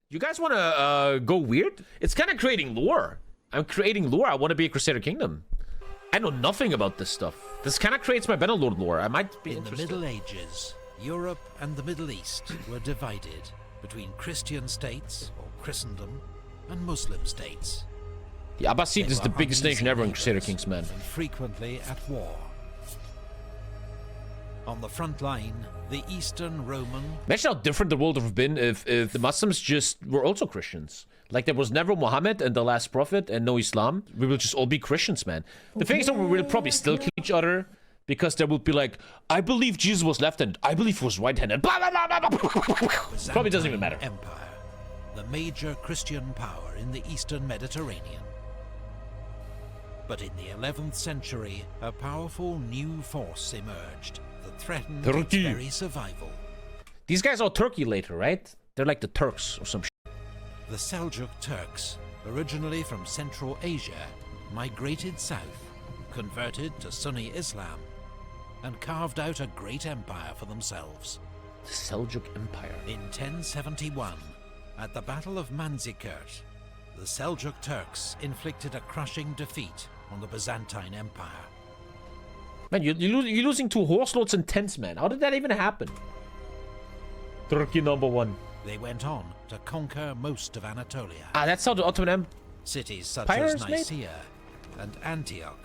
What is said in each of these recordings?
You guys want to go weird? It's kind of creating lore. I'm creating lore. I want to be a Crusader Kingdom. I know nothing about this stuff. This kind of creates my Bannerlord lore. I might be interested. In the Middle Ages, Europe and the Middle East were divided between Christian states, or Christendom, and Muslim states. The Abbasid is the biggest nation ever in Crusader Kings, man. And frequently at war. On the front line, the Eastern Roman... Imagine how different the world would have been if the Muslims just were also Christians. Like, there was never Muhammad and the last prophet and no Islam. We will just all be Christians, man. The thing is that we will probably still kill each other because there will be like, I believe Jesus was left-handed. I believe he was right-handed. Blah, blah, blah, blah, blah. Probably doesn't even matter. Empire, the major Christian power in the Eastern Mediterranean. But in the 11th century, a powerful new force emerged that threatened its very survival. These guys are Turkey later, right? They're like the Turks or some shit. The Seljuk Turks, originally from Central Asia, migrated south, converted to Sunni Islam, and carved out a great empire for themselves. The Seljuk Empire. In 1071, at the Battle of Manzikert, the Seljuk Turks inflicted a crushing defeat on the Byzantine Empire. Man, you're losing 2 horse lords and tents, man. How did that even happen? Turkey #1. They went on to conquer most of Anatolia. Ah, that's how the Ottoman Cities such Empire as is Nicaea and Antioch,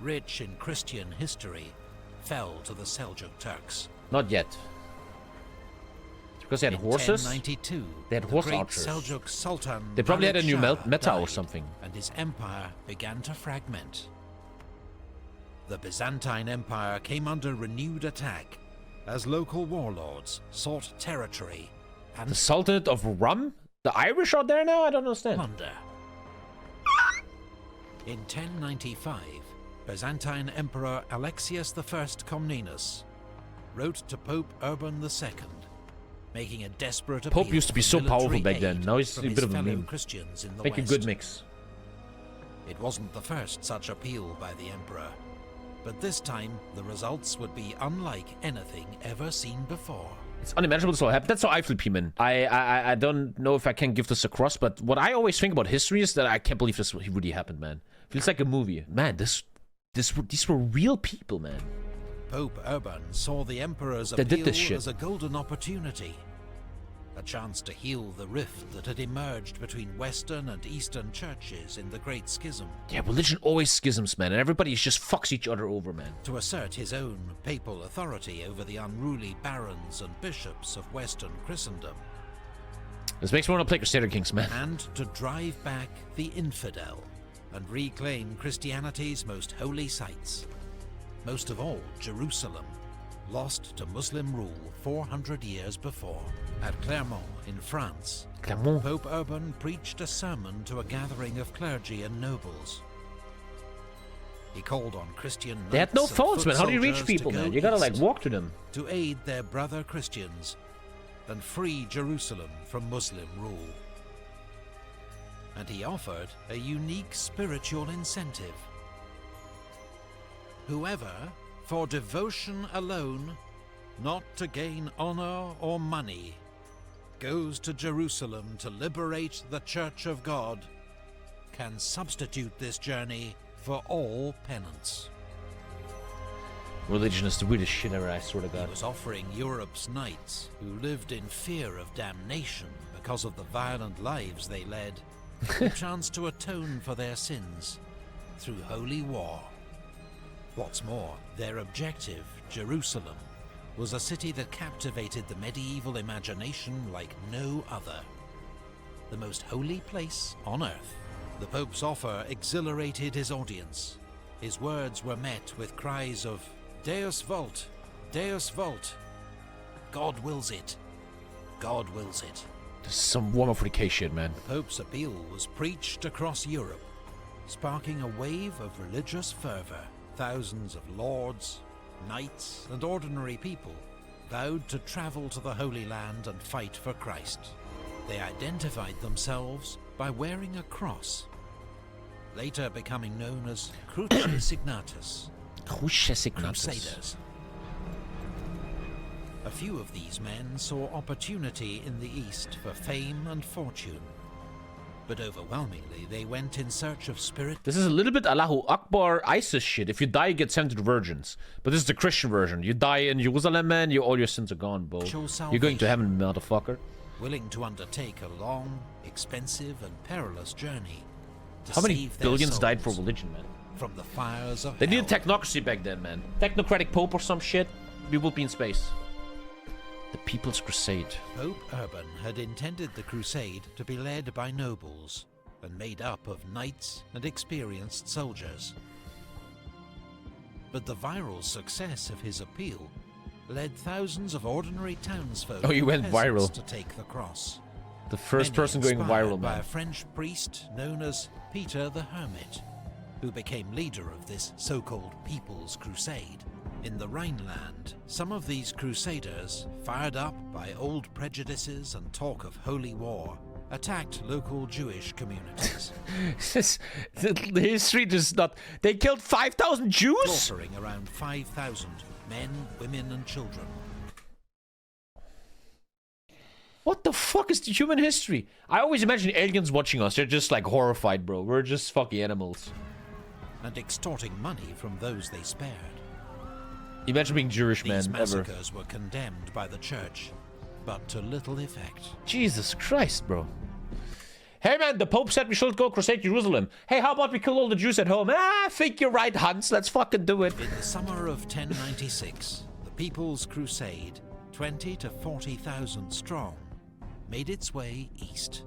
rich in Christian history, fell to the Seljuk Turks. Not yet. Because they had horses. 1092, they had horse great archers. Seljuk Sultan They probably had a new Malik Shah meta or died, something. and his empire began to fragment. The Byzantine Empire came under renewed attack as local warlords sought territory and The Sultanate of Rum? The Irish are there now? I don't understand. plunder. In 1095, Byzantine Emperor Alexius I Comnenus wrote to Pope Urban II, making a desperate appeal Pope used to be for so powerful military back then. aid Now he's from a his bit of a fellow meme. Christians in the Make a West. good mix. It wasn't the first such appeal by the emperor, but this time the results would be unlike anything ever seen before. It's unimaginable this all happened. That's how I feel, P-Man. I don't know if I can give this a cross, but what I always think about history is that I can't believe this really happened, man. Feels like a movie. Man, these were real people, man. Pope Urban saw the emperor's They did this appeal shit. as a golden opportunity, a chance to heal the rift that had emerged between Western and Eastern churches in the Great Schism, Yeah, religion always schisms, man, and everybody just fucks each other over, man. to assert his own papal authority over the unruly barons and bishops of Western Christendom, This makes me want to play Crusader Kings, man. and to drive back the infidel and reclaim Christianity's most holy sites, most of all Jerusalem, lost to Muslim rule 400 years before. At Clermont in France, Clermont. Pope Urban preached a sermon to a gathering of clergy and nobles. He called on Christian They had no knights and phones, foot man. How do you reach soldiers to people, go man? You gotta, like, east walk to them. to aid their brother Christians and free Jerusalem from Muslim rule. And he offered a unique spiritual incentive. Whoever, for devotion alone, not to gain honor or money, goes to Jerusalem to liberate the Church of God, can substitute this journey for all penance. Religion is the weirdest shit ever, I swear to He God. was offering Europe's knights, who lived in fear of damnation because of the violent lives they led, a chance to atone for their sins through holy war. What's more, their objective, Jerusalem, was a city that captivated the medieval imagination like no other. The most holy place on earth. The Pope's offer exhilarated his audience. His words were met with cries of, Deus vult! Deus vult! God wills it! God wills it! This is some Warhammer 40k shit, man. The Pope's appeal was preached across Europe, sparking a wave of religious fervor. Thousands of lords, knights, and ordinary people vowed to travel to the Holy Land and fight for Christ. They identified themselves by wearing a cross, later becoming known as Cruces Signatus, Crusaders. Crusaders. A few of these men saw opportunity in the East for fame and fortune, but overwhelmingly they went in search of spirit. This is a little bit Allahu Akbar ISIS shit. If you die, you get sent to the virgins. But this is the Christian version. You die in Jerusalem, man, all your sins are gone, bro. You're going to heaven, motherfucker. Willing to undertake a long, expensive, and perilous journey to How many save their billions souls died for religion, man? from the fires of They hell. needed technocracy back then, man. Technocratic Pope or some shit. We would be in space. The People's Crusade. Pope Urban had intended the crusade to be led by nobles and made up of knights and experienced soldiers. But the viral success of his appeal led thousands of ordinary townsfolk Oh, he and went viral. peasants to take the cross. The first Many person going inspired viral, by man. a French priest known as Peter the Hermit, who became leader of this so-called People's Crusade. In the Rhineland, some of these crusaders, fired up by old prejudices and talk of holy war, attacked local Jewish communities, The history just not... They killed 5,000 Jews? slaughtering around 5,000 men, women, and children. What the fuck is the human history? I always imagine aliens watching us. They're just like horrified, bro. We're just fucking animals. And extorting money from those they spared. Imagine being Jewish, These man, ever. massacres were condemned by the church, but to little effect. Jesus Christ, bro. Hey, man, the Pope said we should go crusade Jerusalem. Hey, how about we kill all the Jews at home? I think you're right, Hans. Let's fucking do it. In the summer of 1096, the People's Crusade, 20 to 40,000 strong, made its way east.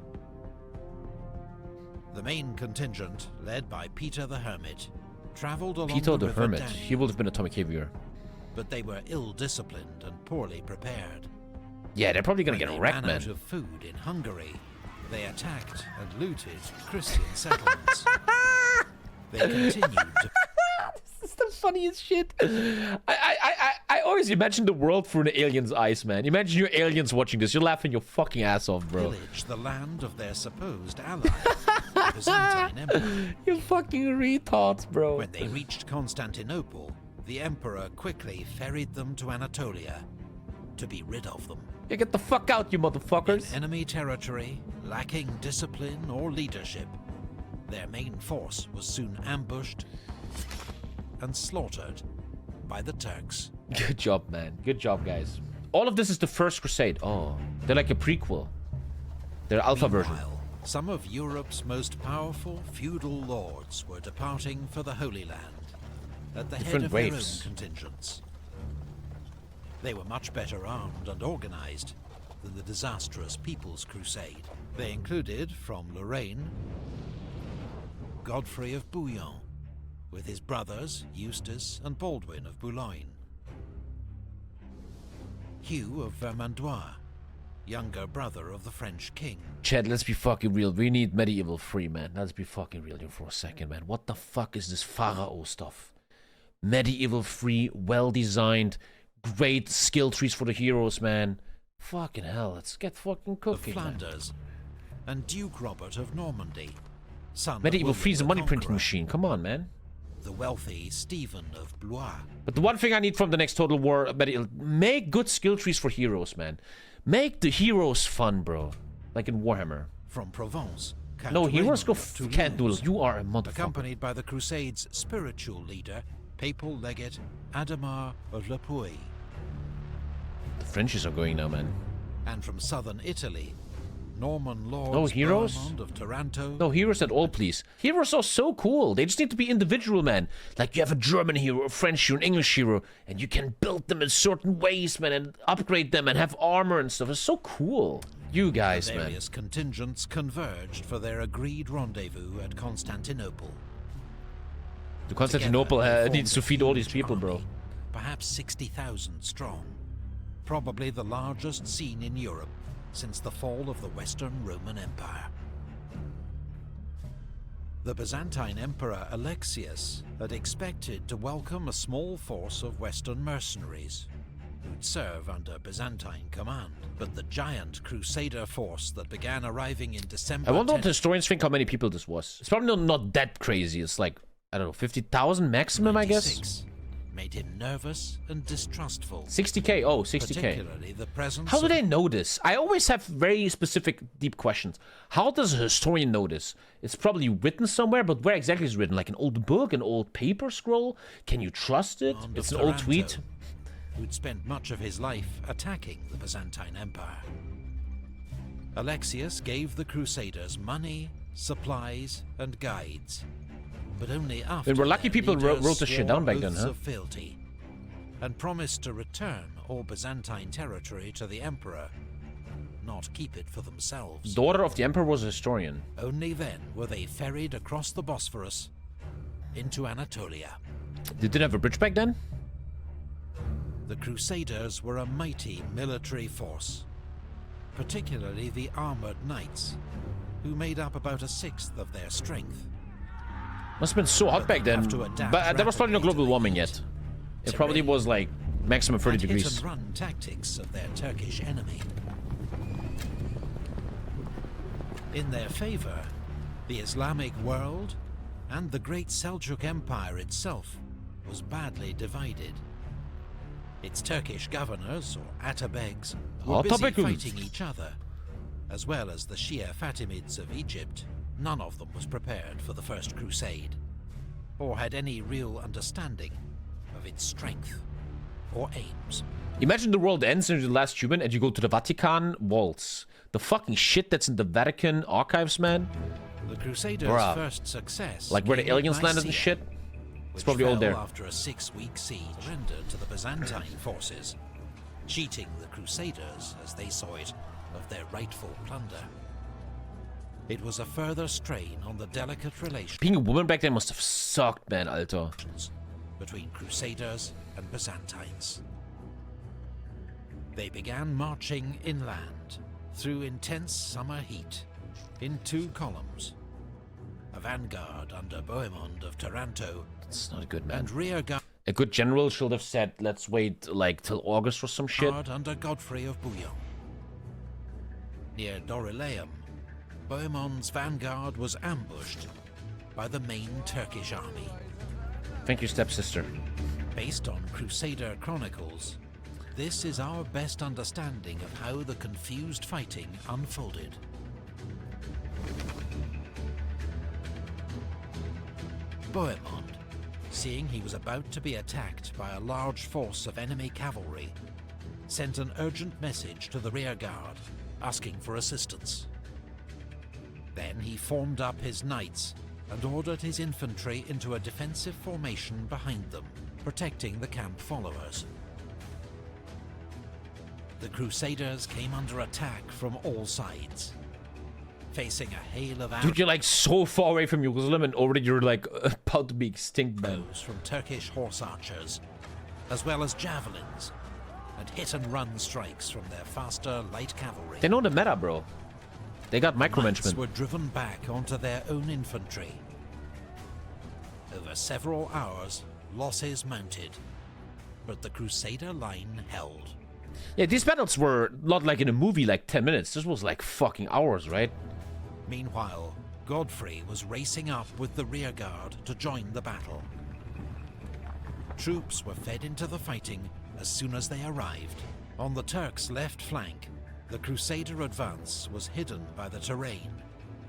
The main contingent, led by Peter the Hermit, travelled along Peter the river Hermit. Danube, He would have been a TommyKay viewer. but they were ill-disciplined and poorly prepared. Yeah, they're probably gonna When get they wrecked, ran man. out of food in Hungary, they attacked and looted Christian settlements. They continued to This is the funniest shit. I always imagine the world through an alien's eyes, man. Imagine you aliens watching this. You're laughing your fucking ass off, bro. pillage the land of their supposed ally, the Byzantine Empire. You fucking retards, bro. When they reached Constantinople, the emperor quickly ferried them to Anatolia to be rid of them. Yeah, get the fuck out, you motherfuckers. In enemy territory, lacking discipline or leadership, their main force was soon ambushed and slaughtered by the Turks. Good job, man. Good job, guys. All of this is the first crusade. Oh, they're like a prequel. They're alpha version. Meanwhile, some of Europe's most powerful feudal lords were departing for the Holy Land at the Different head of waves. their own contingents. They were much better armed and organized than the disastrous People's Crusade. They included, from Lorraine, Godfrey of Bouillon, with his brothers Eustace and Baldwin of Boulogne, Hugh of Vermandois, younger brother of the French king, Chad, let's be fucking real. We need medieval free, man. Let's be fucking real here for a second, man. What the fuck is this Pharaoh stuff? Medieval free, well-designed, great skill trees for the heroes, man. Fucking hell, let's get fucking of cooking, man. Flanders, and Duke Robert of Normandy, son of Medieval William free is a the money printing Conqueror, machine. Come on, man. the wealthy Stephen of Blois, But the one thing I need from the next Total War, make good skill trees for heroes, man. Make the heroes fun, bro. Like in Warhammer. from Provence, Count No, heroes go Raymond of can't duel. Toulouse, You are a motherfucker. accompanied by the Crusade's spiritual leader, papal legate Adhemar of Le Puy, The Frenchies are going now, man. and from southern Italy, Norman Lords No heroes? Bohemond of Taranto, No heroes at all, please. Heroes are so cool. They just need to be individual, man. Like you have a German hero, a French hero, an English hero, and you can build them in certain ways, man, and upgrade them and have armor and stuff. It's so cool. You guys, man. various contingents converged for their agreed rendezvous at Constantinople. The Constantinople Together, they needs to formed a feed all these huge people, bro. army, perhaps 60,000 strong, probably the largest seen in Europe since the fall of the Western Roman Empire. The Byzantine Emperor Alexius had expected to welcome a small force of Western mercenaries who'd serve under Byzantine command, but the giant Crusader force that began arriving in December I wonder what 10 historians think how many people this was. It's probably not that crazy. It's like, I don't know, 50,000 maximum, I guess? 96 made him nervous and distrustful. 60k, oh, 60k. Particularly the presence How do they know this? I always have very specific, deep questions. How does a historian know this? It's probably written somewhere, but where exactly is it written? Like an old book, an old paper scroll? Can you trust it? It's an old tweet. Who'd spent much of his life attacking the Byzantine Empire. Alexius gave the Crusaders money, supplies, and guides, but only after Then we're lucky people wrote this shit down back then, huh? Of fealty, and promised to return all Byzantine territory to the Emperor, not keep it for themselves. Daughter of the Emperor was a historian. Only then were they ferried across the Bosphorus into Anatolia. They didn't have a bridge back then? The Crusaders were a mighty military force, particularly the armored knights, who made up about 1/6 of their strength. Must have been so hot back then, but there was probably no global warming yet. It probably was like maximum 30 degrees. Hit-and-run tactics of their Turkish enemy. In their favor, the Islamic world and the great Seljuk Empire itself was badly divided. Its Turkish governors, or atabegs, were busy fighting each other, as well as the Shia Fatimids of Egypt. None of them was prepared for the First Crusade, or had any real understanding of its strength or aims. Imagine the world ends and you're the last human and you go to the Vatican walls. The fucking shit that's in the Vatican archives, man. The Crusaders' first success, like where the aliens landed and shit. It's probably all there. After a 6-week siege, surrendered to the Byzantine forces, cheating the Crusaders, as they saw it, of their rightful plunder. It was a further strain on the delicate relations Being a woman back then must have sucked, man, Alter. between Crusaders and Byzantines. They began marching inland through intense summer heat in 2 columns. A vanguard under Bohemond of Taranto. It's not good, man. And rear guard a good general should have said, let's wait like till August or some shit. under Godfrey of Bouillon. Near Dorylaeum, Bohemond's vanguard was ambushed by the main Turkish army. Thank you, stepsister. Based on Crusader chronicles, this is our best understanding of how the confused fighting unfolded. Bohemond, seeing he was about to be attacked by a large force of enemy cavalry, sent an urgent message to the rearguard, asking for assistance. Then he formed up his knights and ordered his infantry into a defensive formation behind them, protecting the camp followers. The Crusaders came under attack from all sides, facing a hail of arrows. Dude, you're like so far away from Jerusalem and already you're like about to be extinct, man. From Turkish horse archers, as well as javelins, and hit-and-run strikes from their faster light cavalry. They know the meta, bro. They got micromanagement. Were driven back onto their own infantry. Over several hours, losses mounted, but the Crusader line held. Yeah, these battles were not like in a movie, like 10 minutes. This was like fucking hours, right? Meanwhile, Godfrey was racing up with the rearguard to join the battle. Troops were fed into the fighting as soon as they arrived. On the Turks' left flank, the Crusader advance was hidden by the terrain,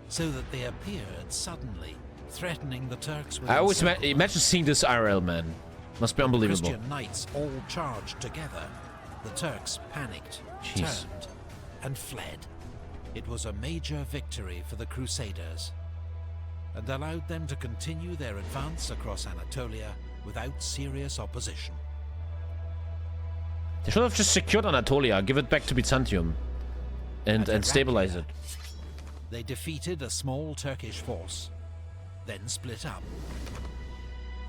so that they appeared suddenly, threatening the Turks with I always imagine seeing this IRL, man. Must be unbelievable. Christian knights all charged together. The Turks panicked, turned, and fled. It was a major victory for the Crusaders, and allowed them to continue their advance across Anatolia without serious opposition. They should have just secured Anatolia, give it back to Byzantium, and stabilize it. They defeated a small Turkish force, then split up.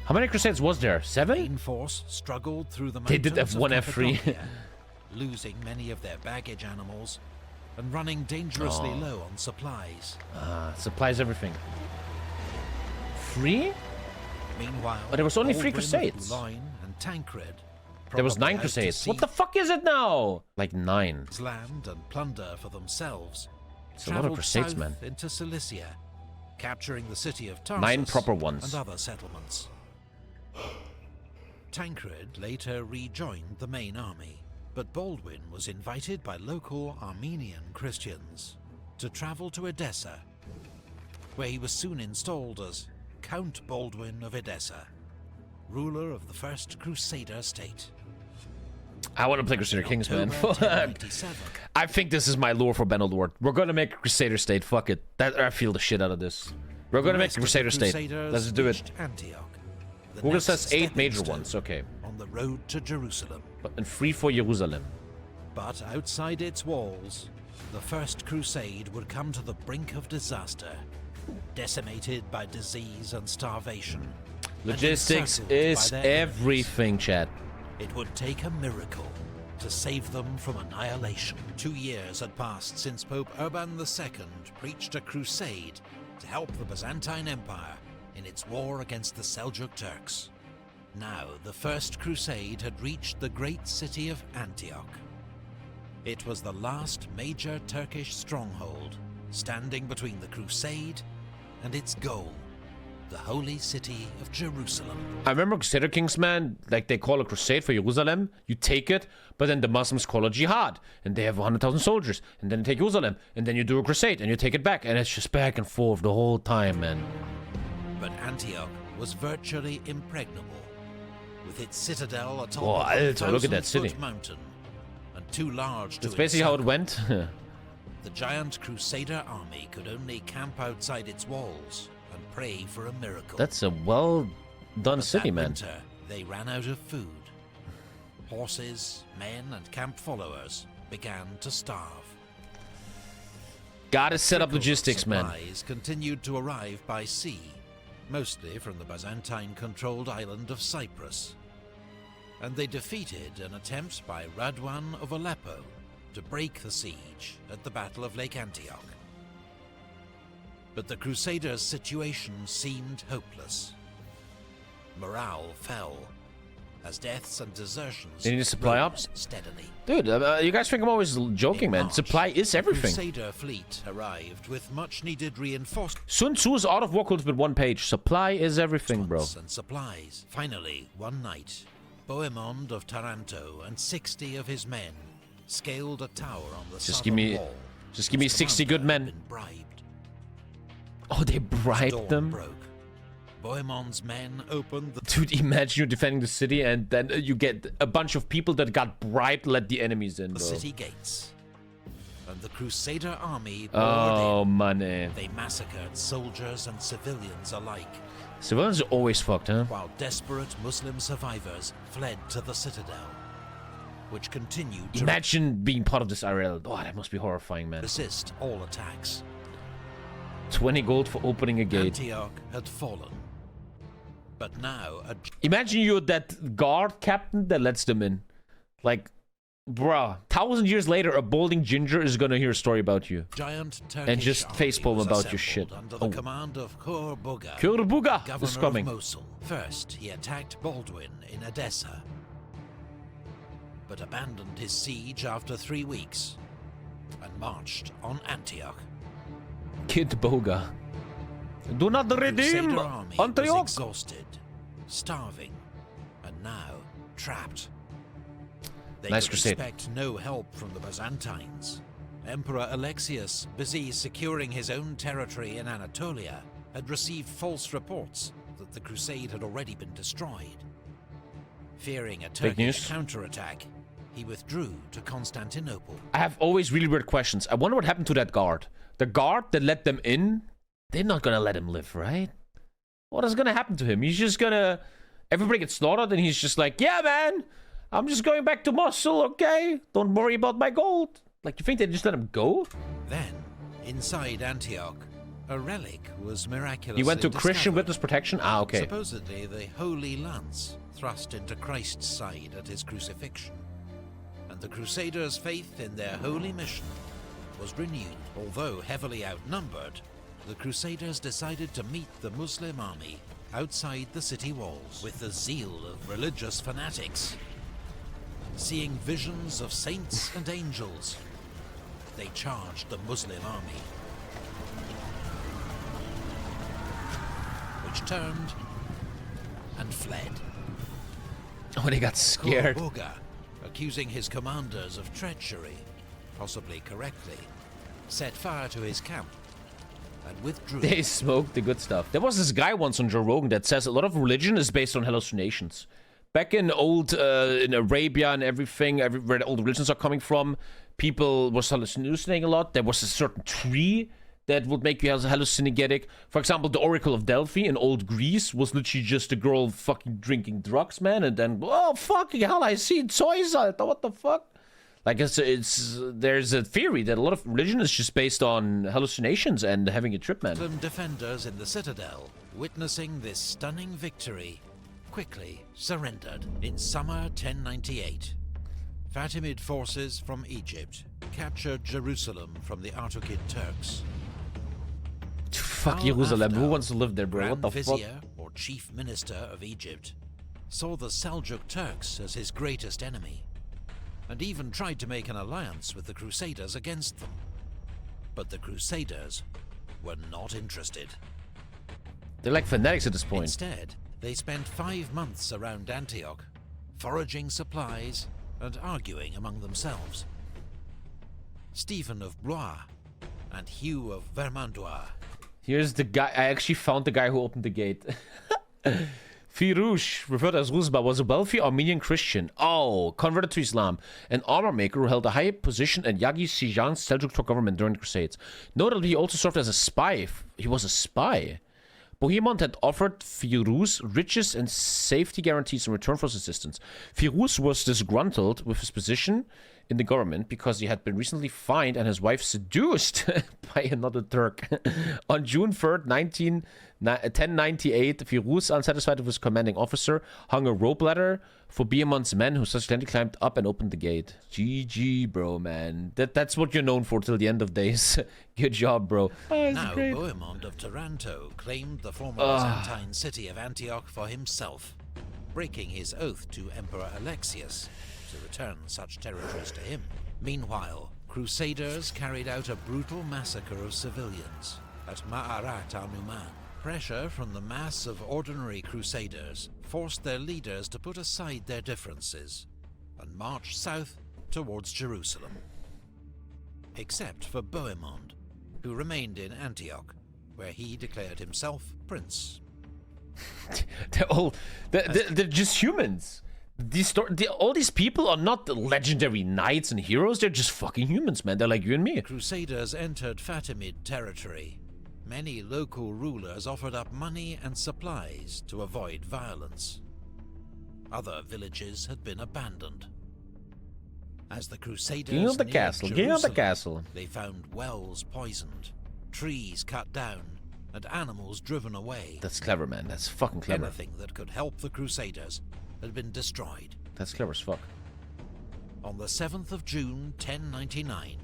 How many Crusades was there? 7? The main force struggled through the They mountains did F1, of F3. Cappadocia, losing many of their baggage animals and running dangerously low on supplies. Supplies everything. 3? Meanwhile, but there was only 3 Baldwin of Crusades. Boulogne and Tancred, There was 9 probably out to Crusades. sea, What the fuck is it now? Like 9. land and plunder for themselves. It's a lot of Crusades, south man. into Cilicia, capturing the city of Tarsus 9 proper ones. and other settlements. Tancred later rejoined the main army, but Baldwin was invited by local Armenian Christians to travel to Edessa, where he was soon installed as Count Baldwin of Edessa, ruler of the first Crusader state. I want to play Crusader Kings, man. I think this is my lore for Bannerlord. We're gonna make a Crusader state. Fuck it. I feel the shit out of this. We're gonna make a Crusader state. Let's do it. Antioch, Google says 8 major ones. Okay. On the road to Jerusalem. And 3 for Jerusalem. But outside its walls, the First Crusade would come to the brink of disaster, decimated by disease and starvation. Logistics is everything, chat. It would take a miracle to save them from annihilation. 2 years had passed since Pope Urban II preached a crusade to help the Byzantine Empire in its war against the Seljuk Turks. Now, the First Crusade had reached the great city of Antioch. It was the last major Turkish stronghold, standing between the Crusade and its goal, the holy city of Jerusalem. I remember Crusader Kings, man, like they call a crusade for Jerusalem, you take it, but then the Muslims call it jihad, and they have 100,000 soldiers, and then they take Jerusalem, and then you do a crusade, and you take it back, and it's just back and forth the whole time, man. But Antioch was virtually impregnable, with its citadel atop Oh, a Alter, look at that city. 1,000-foot mountain, and too large to That's basically how it went. The giant Crusader army could only camp outside its walls and pray for a miracle. That's a well done But city, that man. winter, they ran out of food. Horses, men, and camp followers began to starve. Gotta set up logistics, man. Supplies continued to arrive by sea, mostly from the Byzantine-controlled island of Cyprus. And they defeated an attempt by Radwan of Aleppo to break the siege at the Battle of Lake Antioch. But the Crusaders' situation seemed hopeless. Morale fell as deaths and desertions They need to supply up? rose steadily. Dude, you guys think I'm always joking, In man. March, Supply is the everything. Crusader fleet arrived with much-needed reinforcements Sun Tzu is out of war cult with 1 page. Supply is everything, bro. and supplies. Finally, one night, Bohemond of Taranto and 60 of his men scaled a tower on the Just southern give me- wall. Just give me Its 60 good commander had men. been bribed. Oh, they bribed Dawn them? broke. Bohemond's men opened the Dude, imagine you're defending the city and then you get a bunch of people that got bribed let the enemies in, bro. city gates, and the Crusader army poured Oh, in. money. They massacred soldiers and civilians alike, Civilians are always fucked, huh? while desperate Muslim survivors fled to the citadel, which continued to Imagine being part of this IRL. Oh, that must be horrifying, man. resist all attacks. 20 gold for opening a gate. Antioch had fallen, but now a Imagine you're that guard captain that lets them in. Like, bruh, 1,000 years later, a balding ginger is gonna hear a story about you. giant Turkish And just army facepalm was about your assembled shit. under the Oh. command of Kurbuga, Kurbuga governor is coming. of Mosul. First, he attacked Baldwin in Edessa, but abandoned his siege after 3 weeks and marched on Antioch. Kid Boga. Do not The redeem Crusader army was Antioch. exhausted, starving, and now trapped. They Nice could crusade. expect no help from the Byzantines. Emperor Alexius, busy securing his own territory in Anatolia, had received false reports that the crusade had already been destroyed. Fearing a Turkish news. counterattack, he withdrew to Constantinople. I have always really weird questions. I wonder what happened to that guard. The guard that let them in, they're not gonna let him live, right? What is gonna happen to him? He's just gonna... Everybody gets slaughtered and he's just like, yeah, man, I'm just going back to Mosul, okay? Don't worry about my gold. Like, you think they just let him go? Then, inside Antioch, a relic was miraculously He went to Christian discovered. Witness Protection? Ah, okay. Supposedly the Holy Lance thrust into Christ's side at his crucifixion. And the Crusaders' faith in their holy mission was renewed. Although heavily outnumbered, the Crusaders decided to meet the Muslim army outside the city walls with the zeal of religious fanatics. Seeing visions of saints and angels, they charged the Muslim army, which turned and fled. Oh, they got scared. Boga, accusing his commanders of treachery, possibly correctly, set fire to his camp and withdrew. They smoked the good stuff. There was this guy once on Joe Rogan that says a lot of religion is based on hallucinations. Back in old, in Arabia and everything, where all the religions are coming from, people was hallucinating a lot. There was a certain tree that would make you hallucinogenic. For example, the Oracle of Delphi in old Greece was literally just a girl fucking drinking drugs, man. And then, oh, fucking hell, I see soy salt. What the fuck? Like, there's a theory that a lot of religion is just based on hallucinations and having a trip, man. Defenders in the citadel, witnessing this stunning victory, quickly surrendered. In summer 1098, Fatimid forces from Egypt captured Jerusalem from the Artukid Turks. Fuck Jerusalem, who wants to live there, bro? What the fuck? Vizier, or chief minister of Egypt, saw the Seljuk Turks as his greatest enemy, and even tried to make an alliance with the Crusaders against them. But the Crusaders were not interested. They're like fanatics at this point. Instead, they spent 5 months around Antioch, foraging supplies and arguing among themselves. Stephen of Blois and Hugh of Vermandois. Here's the guy. I actually found the guy who opened the gate. Firouche, referred as Ruzba, was a wealthy Armenian Christian. Oh, converted to Islam. An armor maker who held a high position in Yagi Sijan's Seljuk government during the Crusades. Notably, he also served as a spy. He was a spy. Bohemond had offered Firouz riches and safety guarantees in return for his assistance. Firouz was disgruntled with his position in the government because he had been recently fined and his wife seduced by another Turk. On June 3rd, 1098, Firouz, unsatisfied with his commanding officer, hung a rope ladder for Bohemond's men who subsequently climbed up and opened the gate. GG, bro, man. That's what you're known for till the end of days. Good job, bro. Oh, now great. Bohemond of Taranto claimed the former Byzantine city of Antioch for himself, breaking his oath to Emperor Alexius to return such territories to him. Meanwhile, Crusaders carried out a brutal massacre of civilians at Ma'arat al-Numan. Pressure from the mass of ordinary Crusaders forced their leaders to put aside their differences and march south towards Jerusalem. Except for Bohemond, who remained in Antioch, where he declared himself prince. They're just humans. All these people are not legendary knights and heroes. They're just fucking humans, man. They're like you and me. Crusaders entered Fatimid territory. Many local rulers offered up money and supplies to avoid violence. Other villages had been abandoned. As the Crusaders Get on the neared castle. Get on the Jerusalem, castle. they found wells poisoned, trees cut down, and animals driven away. That's clever, man. That's fucking clever. Anything that could help the Crusaders had been destroyed. That's clever as fuck. On the 7th of June, 1099,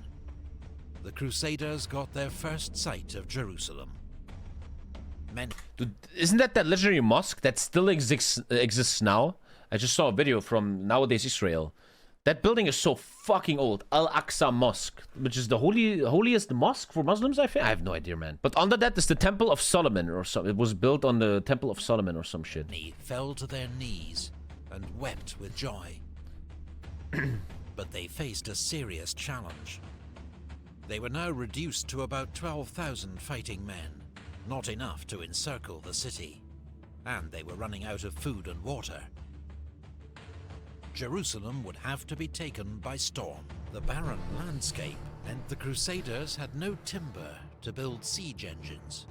the Crusaders got their first sight of Jerusalem. Dude, isn't that legendary mosque that still exists now? I just saw a video from nowadays Israel. That building is so fucking old. Al-Aqsa Mosque, which is the holiest mosque for Muslims, I think. I have no idea, man. But under that is the Temple of Solomon or something. It was built on the Temple of Solomon or some shit. They fell to their knees and wept with joy. But they faced a serious challenge. They were now reduced to about 12,000 fighting men, not enough to encircle the city, and they were running out of food and water. Jerusalem would have to be taken by storm. The barren landscape meant the Crusaders had no timber to build siege engines.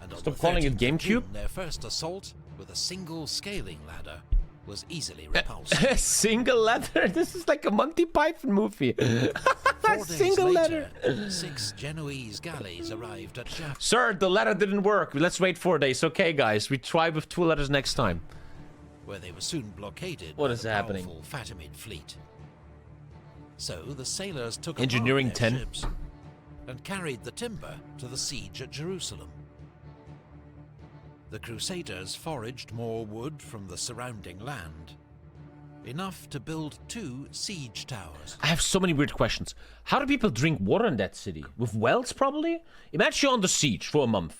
And Stop calling it GameCube. Their first assault with a single scaling ladder was easily repulsed. A single ladder? This is like a Monty Python movie. 4 days Single later, ladder. 6 Genoese galleys arrived at Jaffa. Sir, the ladder didn't work. Let's wait 4 days. Okay, guys. We try with 2 ladders next time. Where they were soon blockaded What by is the happening? powerful Fatimid fleet. So the sailors took Engineering apart their 10. ships and carried the timber to the siege at Jerusalem. The Crusaders foraged more wood from the surrounding land, enough to build 2 siege towers. I have so many weird questions. How do people drink water in that city? With wells, probably? Imagine you're on the siege for a month.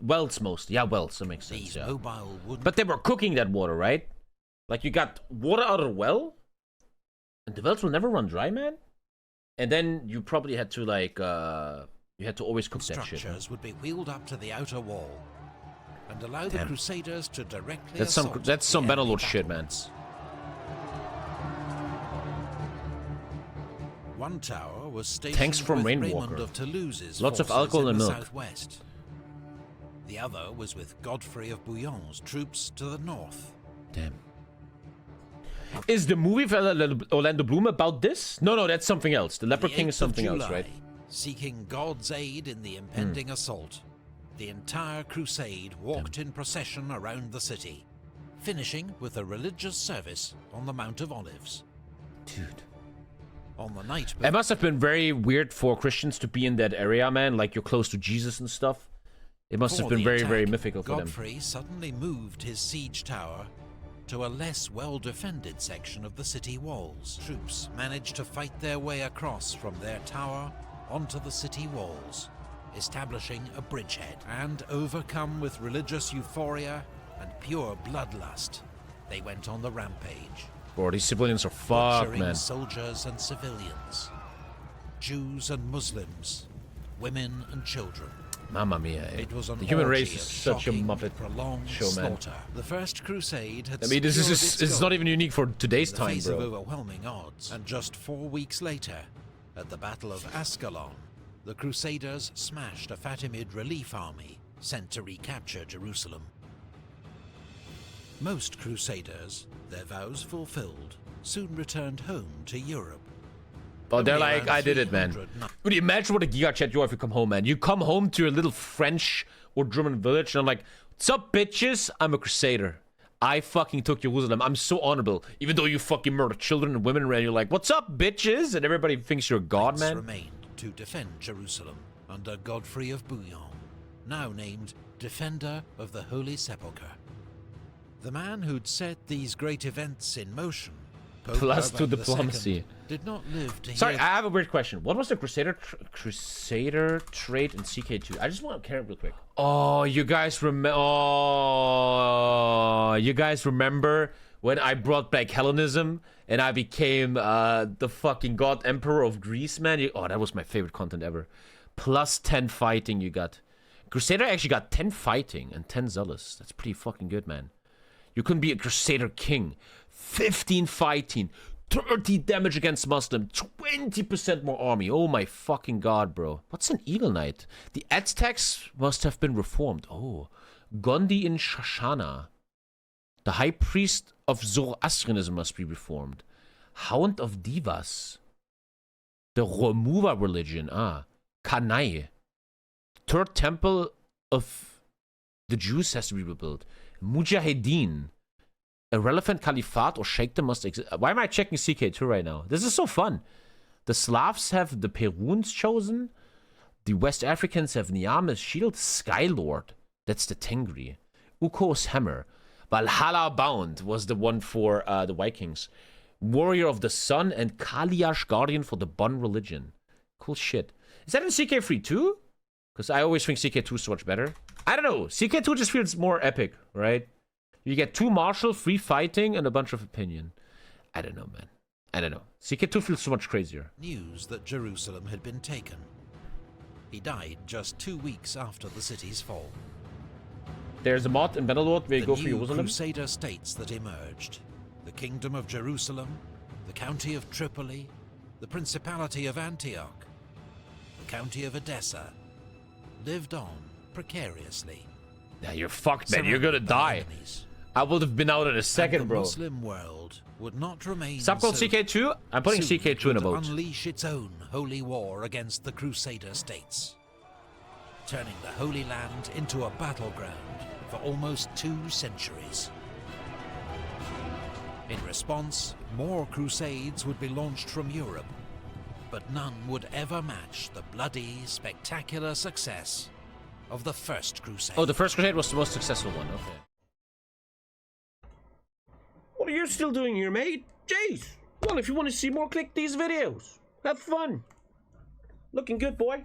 Wells mostly. Yeah, wells. That makes sense, These yeah. mobile wood But they were cooking that water, right? Like, you got water out of the well, and the wells will never run dry, man. And then you probably had to, like, you had to always cook that shit. Structures would be wheeled up to the outer wall and allow the Crusaders to directly That's some Bannerlord shit, man. One tower was stationed Tanks from with Rainwalker. Raymond of Toulouse's Lots of forces alcohol in and the milk. southwest. The other was with Godfrey of Bouillon's troops to the north. Damn. Is the movie for Orlando Bloom about this? No, that's something else. The Leper King is something else, right? Seeking God's aid in the impending assault, the entire crusade walked in procession around the city, finishing with a religious service on the Mount of Olives. Dude. On the night It must have been very weird for Christians to be in that area, man. Like, you're close to Jesus and stuff. It must have been very, very mythical for them. Godfrey suddenly moved his siege tower to a less well-defended section of the city walls. Troops managed to fight their way across from their tower onto the city walls, establishing a bridgehead. And overcome with religious euphoria and pure bloodlust, they went on the rampage. Bro, these civilians are fucked, man. Soldiers and civilians, Jews and Muslims, women and children. Mamma mia, eh? It was an The human orgy race is of such a shocking, Muppet prolonged show, man. slaughter. The first crusade had I mean, this secured is its it's goal not even unique for today's in the time, face of bro. overwhelming odds. And just 4 weeks later, at the Battle of Ascalon, the Crusaders smashed a Fatimid relief army sent to recapture Jerusalem. Most Crusaders, their vows fulfilled, soon returned home to Europe. Oh, they're Only like, around I did it, man. 300 Would you imagine what a giga chat you are if you come home, man? You come home to your little French or German village, and I'm like, what's up, bitches? I'm a Crusader. I fucking took Jerusalem. I'm so honorable. Even though you fucking murder children and women, and you're like, what's up, bitches? And everybody thinks you're a god, man. Remained to defend Jerusalem under Godfrey of Bouillon, now named Defender of the Holy Sepulchre. The man who'd set these great events in motion, Pope Plus Urban to diplomacy. II, did not live to Sorry, hear I have a weird question. What was the Crusader trait in CK2? I just want to care real quick. Oh, you guys remember? Oh, you guys remember when I brought back Hellenism and I became the fucking god emperor of Greece, man? Oh, that was my favorite content ever. Plus 10 fighting you got. Crusader actually got 10 fighting and 10 zealous. That's pretty fucking good, man. You couldn't be a Crusader king. 15 fighting, 30 damage against Muslim, 20% more army. Oh my fucking god, bro. What's an Eagle Knight? The Aztecs must have been reformed. Oh, Gondi in Shoshana. The High Priest of Zoroastrianism must be reformed. Hound of Divas. The Remover religion. Ah, Kanai. Third Temple of the Jews has to be rebuilt. Mujahideen. A relevant caliphate or sheikhdom must exist. Why am I checking CK2 right now? This is so fun. The Slavs have the Peruns chosen. The West Africans have Niam's shield. Skylord. That's the Tengri. Uko's hammer. Valhalla Bound was the one for the Vikings. Warrior of the Sun and Kaliash Guardian for the Bun religion. Cool shit. Is that in CK3 too? Because I always think CK2 is so much better. I don't know. CK2 just feels more epic, right? You get 2 martial, 3 fighting, and a bunch of opinion. I don't know, man. I don't know. CK2 feels so much crazier. News that Jerusalem had been taken. He died just 2 weeks after the city's fall. There's a mod in Bannerlord where you go for The new Jerusalem. Crusader states that emerged. The Kingdom of Jerusalem, the County of Tripoli, the Principality of Antioch, the County of Edessa, lived on precariously. Yeah, you're fucked, man. You're gonna die. Enemies. I would have been out in a second, the bro. Muslim world would not remain Stop called so CK2? I'm putting soon CK2 in a would boat. unleash its own holy war against the Crusader states, turning the Holy Land into a battleground for almost 2 centuries. In response, more crusades would be launched from Europe, but none would ever match the bloody, spectacular success of the First Crusade. Oh, the First Crusade was the most successful one. Okay. What are you still doing here, mate? Jeez. Well, if you want to see more, click these videos. Have fun. Looking good, boy.